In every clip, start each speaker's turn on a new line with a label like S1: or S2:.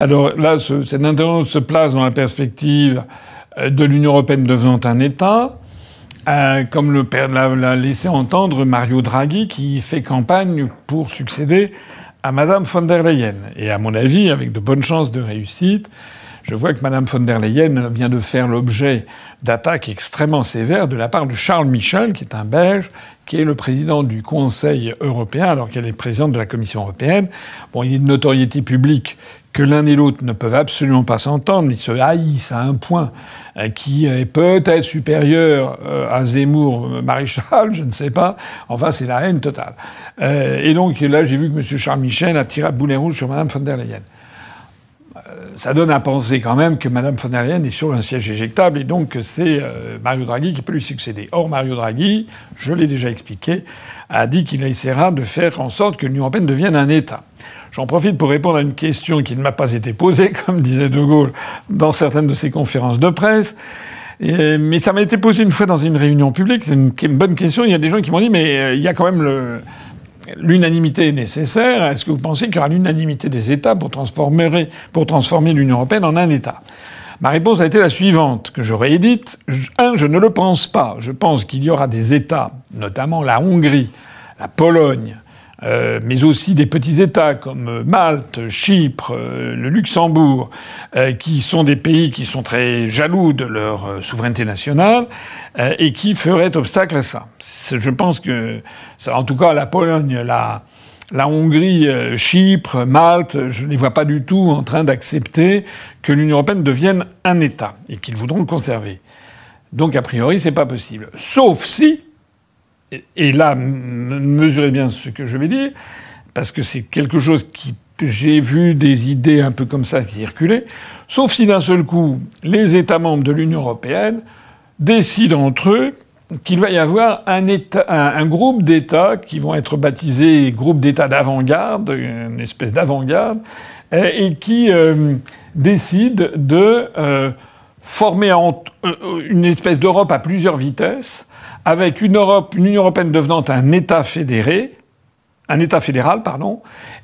S1: Alors là, cette internaute se place dans la perspective de l'Union européenne devenant un État, comme l'a laissé entendre Mario Draghi, qui fait campagne pour succéder à Madame von der Leyen. Et à mon avis, avec de bonnes chances de réussite. Je vois que Madame von der Leyen vient de faire l'objet d'attaques extrêmement sévères de la part de Charles Michel, qui est un Belge, qui est le président du Conseil européen, alors qu'elle est présidente de la Commission européenne. Bon, il est de notoriété publique que l'un et l'autre ne peuvent absolument pas s'entendre. Ils se haïssent à un point qui est peut-être supérieur à Zemmour, Maréchal, je ne sais pas. Enfin, c'est la haine totale. Et donc là, j'ai vu que M. Charles Michel a tiré à boulet rouge sur Mme von der Leyen. Ça donne à penser quand même que Mme von der Leyen est sur un siège éjectable et donc que c'est Mario Draghi qui peut lui succéder. Or, Mario Draghi, je l'ai déjà expliqué, a dit qu'il essaiera de faire en sorte que l'Union européenne devienne un État. J'en profite pour répondre à une question qui ne m'a pas été posée, comme disait De Gaulle dans certaines de ses conférences de presse. Mais ça m'a été posé une fois dans une réunion publique. C'est une bonne question. Il y a des gens qui m'ont dit mais il y a quand même l'unanimité est nécessaire. Est-ce que vous pensez qu'il y aura l'unanimité des États pour transformer l'Union européenne en un État? Ma réponse a été la suivante, que j'aurais dite. Je ne le pense pas. Je pense qu'il y aura des États, notamment la Hongrie, la Pologne, mais aussi des petits États comme Malte, Chypre, le Luxembourg, qui sont des pays qui sont très jaloux de leur souveraineté nationale et qui feraient obstacle à ça. Je pense que, en tout cas, la Pologne, la Hongrie, Chypre, Malte, je ne les vois pas du tout en train d'accepter que l'Union européenne devienne un État et qu'ils voudront le conserver. Donc, a priori, c'est pas possible. Sauf si, et là, mesurez bien ce que je vais dire, parce que c'est quelque chose j'ai vu des idées un peu comme ça qui circulaient, sauf si d'un seul coup, les États membres de l'Union européenne décident entre eux qu'il va y avoir un groupe d'États qui vont être baptisés groupe d'États d'avant-garde, une espèce d'avant-garde, et qui décident de former une espèce d'Europe à plusieurs vitesses, avec une Union européenne devenant un État fédéral,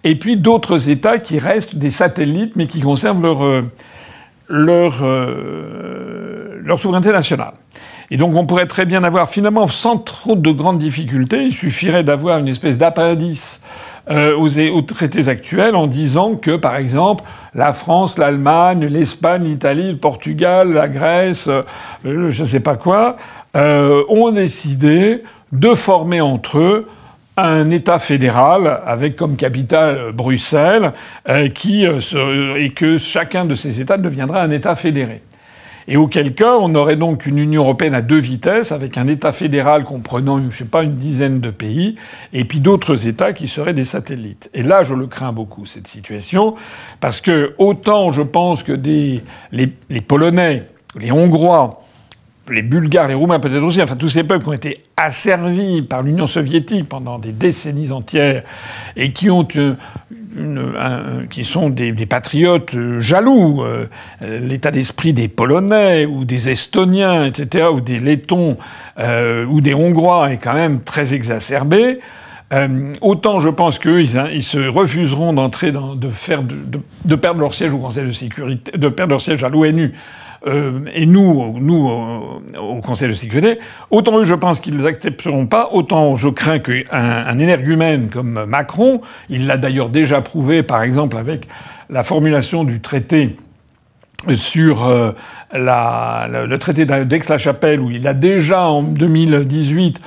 S1: et puis d'autres États qui restent des satellites, mais qui conservent leur souveraineté nationale. Et donc on pourrait très bien avoir, finalement, sans trop de grandes difficultés, il suffirait d'avoir une espèce d'appendice aux traités actuels en disant que, par exemple, la France, l'Allemagne, l'Espagne, l'Italie, le Portugal, la Grèce, je ne sais pas quoi, ont décidé de former entre eux un État fédéral avec comme capitale Bruxelles, et que chacun de ces États deviendra un État fédéré. Et auquel cas, on aurait donc une Union européenne à deux vitesses, avec un État fédéral comprenant, je sais pas, une dizaine de pays, et puis d'autres États qui seraient des satellites. Et là, je le crains beaucoup, cette situation, parce que autant je pense que les Polonais, les Hongrois, les Bulgares, les Roumains peut-être aussi, enfin tous ces peuples qui ont été asservis par l'Union soviétique pendant des décennies entières et qui ont qui sont des patriotes jaloux. L'état d'esprit des Polonais ou des Estoniens, etc., ou des Lettons ou des Hongrois est quand même très exacerbé. Autant je pense qu'eux, ils se refuseront de perdre leur siège au Conseil de sécurité, de perdre leur siège à l'ONU. Et nous, au Conseil de sécurité, autant eux, je pense qu'ils n'accepteront pas, autant je crains qu'un énergumène comme Macron, il l'a d'ailleurs déjà prouvé, par exemple, avec la formulation du traité sur le traité d'Aix-la-Chapelle, où il a déjà, en 2018,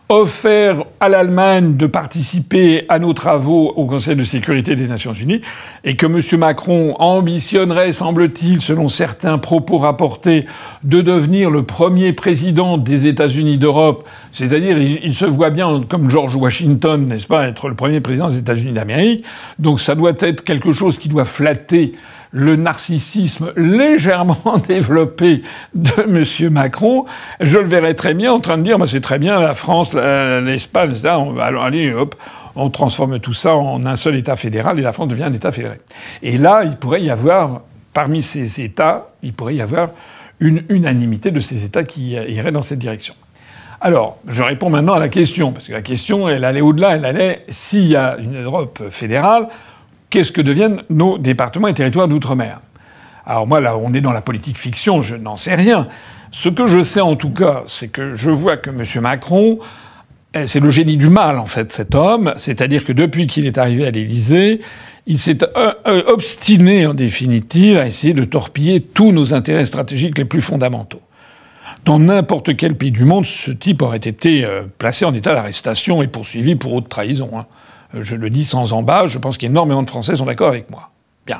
S1: offert à l'Allemagne de participer à nos travaux au Conseil de sécurité des Nations Unies, et que M. Macron ambitionnerait, semble-t-il, selon certains propos rapportés, de devenir le premier président des États-Unis d'Europe. C'est-à-dire, il se voit bien comme George Washington, n'est-ce pas, être le premier président des États-Unis d'Amérique. Donc ça doit être quelque chose qui doit flatter le narcissisme légèrement développé de M. Macron. Je le verrais très bien en train de dire, c'est très bien, la France, l'Espagne, etc., allez, hop, on transforme tout ça en un seul État fédéral et la France devient un État fédéré. Et là, il pourrait y avoir, parmi ces États, il pourrait y avoir une unanimité de ces États qui iraient dans cette direction. Alors, je réponds maintenant à la question, parce que la question, elle allait au-delà, elle allait, s'il y a une Europe fédérale, qu'est-ce que deviennent nos départements et territoires d'outre-mer? Alors moi, là, on est dans la politique fiction, je n'en sais rien. Ce que je sais en tout cas, c'est que je vois que M. Macron, c'est le génie du mal, en fait, cet homme. C'est-à-dire que depuis qu'il est arrivé à l'Élysée, il s'est obstiné, en définitive, à essayer de torpiller tous nos intérêts stratégiques les plus fondamentaux. Dans n'importe quel pays du monde, ce type aurait été placé en état d'arrestation et poursuivi pour haute trahison. Hein. Je le dis sans embâche, je pense qu'énormément de Français sont d'accord avec moi. Bien.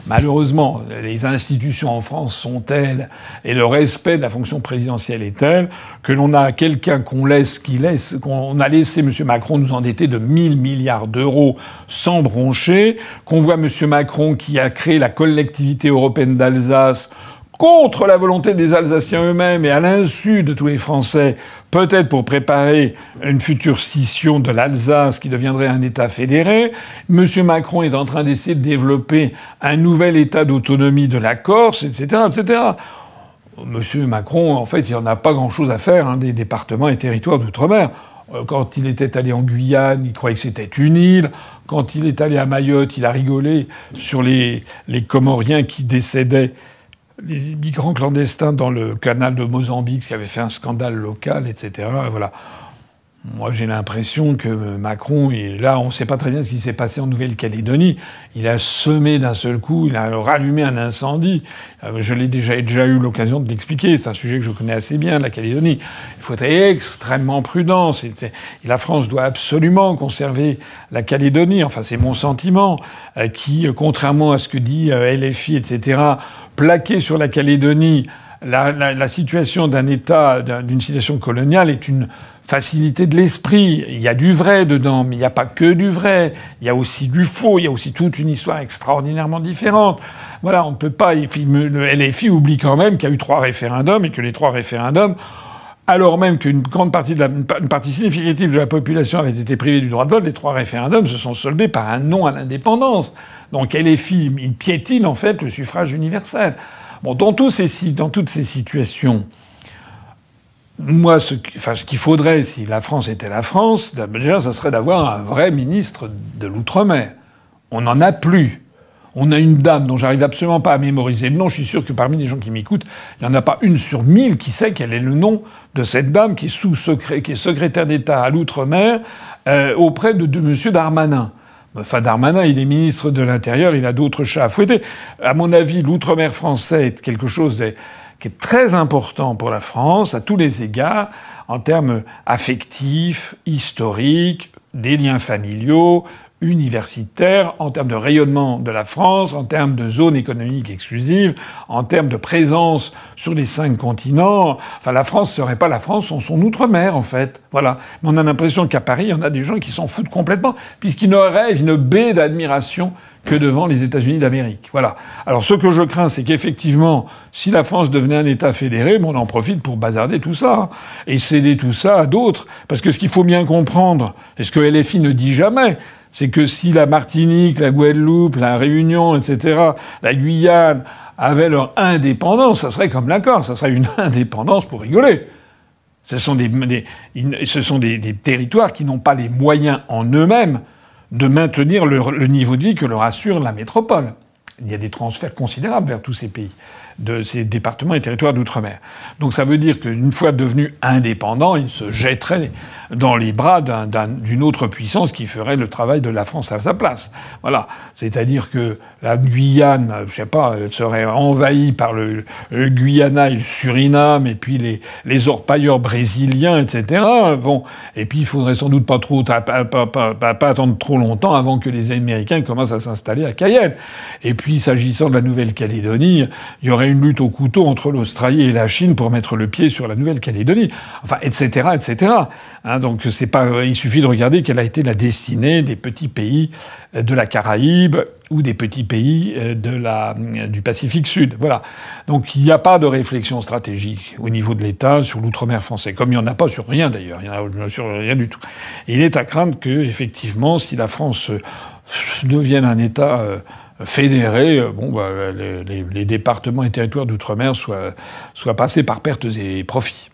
S1: Malheureusement, les institutions en France sont telles et le respect de la fonction présidentielle est tel que l'on a quelqu'un qu'on a laissé M. Macron nous endetter de 1000 milliards d'euros sans broncher, qu'on voit M. Macron qui a créé la collectivité européenne d'Alsace contre la volonté des Alsaciens eux-mêmes et à l'insu de tous les Français, peut-être pour préparer une future scission de l'Alsace qui deviendrait un État fédéré. M. Macron est en train d'essayer de développer un nouvel État d'autonomie de la Corse, etc., etc. M. Macron, en fait, il n'en a pas grand-chose à faire des départements et territoires d'outre-mer. Quand il était allé en Guyane, il croyait que c'était une île. Quand il est allé à Mayotte, il a rigolé sur les Comoriens qui décédaient, les migrants clandestins dans le canal de Mozambique, ce qui avait fait un scandale local, etc. Voilà. Moi, j'ai l'impression que Macron, là, on ne sait pas très bien ce qui s'est passé en Nouvelle-Calédonie. Il a semé d'un seul coup, il a rallumé un incendie. Je l'ai déjà eu l'occasion de l'expliquer. C'est un sujet que je connais assez bien, la Calédonie. Il faut être extrêmement prudent. La France doit absolument conserver la Calédonie. Enfin, c'est mon sentiment, qui, contrairement à ce que dit LFI, etc., plaquer sur la Calédonie la situation d'un État, d'une situation coloniale est une facilité de l'esprit. Il y a du vrai dedans, mais il n'y a pas que du vrai. Il y a aussi du faux. Il y a aussi toute une histoire extraordinairement différente. Voilà, on ne peut pas... Le LFI oublie quand même qu'il y a eu 3 référendums et que les 3 référendums, alors même qu'une grande partie une partie significative de la population avait été privée du droit de vote, les 3 référendums se sont soldés par un non à l'indépendance. Donc LFI, il piétine en fait le suffrage universel. Bon, dans toutes ces situations, moi, ce qu'il faudrait, si la France était la France, déjà, ce serait d'avoir un vrai ministre de l'Outre-mer. On n'en a plus. On a une dame dont j'arrive absolument pas à mémoriser le nom. Je suis sûr que parmi les gens qui m'écoutent, il n'y en a pas une sur 1000 qui sait quel est le nom de cette dame qui est secrétaire d'État à l'Outre-mer auprès de M. Darmanin. Enfin, Darmanin, il est ministre de l'Intérieur, il a d'autres chats à fouetter. À mon avis, l'outre-mer français est quelque chose qui est très important pour la France, à tous les égards, en termes affectifs, historiques, des liens familiaux, universitaires, en termes de rayonnement de la France, en termes de zone économique exclusive, en termes de présence sur les 5 continents. Enfin, la France serait pas la France sans son outre-mer, en fait. Voilà. Mais on a l'impression qu'à Paris, il y en a des gens qui s'en foutent complètement, puisqu'ils ne rêvent une baie d'admiration que devant les États-Unis d'Amérique. Voilà. Alors, ce que je crains, c'est qu'effectivement, si la France devenait un État fédéré, on en profite pour bazarder tout ça, hein, et céder tout ça à d'autres. Parce que ce qu'il faut bien comprendre, et ce que LFI ne dit jamais, c'est que si la Martinique, la Guadeloupe, la Réunion, etc., la Guyane avaient leur indépendance, ça serait comme l'accord, ça serait une indépendance pour rigoler. Ce sont des territoires qui n'ont pas les moyens en eux-mêmes de maintenir le niveau de vie que leur assure la métropole. Il y a des transferts considérables vers tous ces pays, de ces départements et territoires d'outre-mer. Donc ça veut dire qu'une fois devenus indépendants, ils se jetteraient dans les bras d'une autre puissance qui ferait le travail de la France à sa place. Voilà. C'est-à-dire que la Guyane, je sais pas, serait envahie par le Guyana et le Suriname, et puis les orpailleurs brésiliens, etc. Bon. Et puis il faudrait sans doute pas attendre trop longtemps avant que les Américains commencent à s'installer à Cayenne. Et puis, s'agissant de la Nouvelle-Calédonie, il y aurait une lutte au couteau entre l'Australie et la Chine pour mettre le pied sur la Nouvelle-Calédonie. Enfin, etc., etc. Hein, donc, c'est pas, il suffit de regarder quelle a été la destinée des petits pays de la Caraïbe ou des petits pays du Pacifique Sud. Voilà. Donc, il n'y a pas de réflexion stratégique au niveau de l'État sur l'outre-mer français. Comme il n'y en a pas sur rien, d'ailleurs. Il n'y en a sur rien du tout. Et il est à craindre que, effectivement, si la France devienne un État fédéré, les départements et territoires d'outre-mer soient passés par pertes et profits.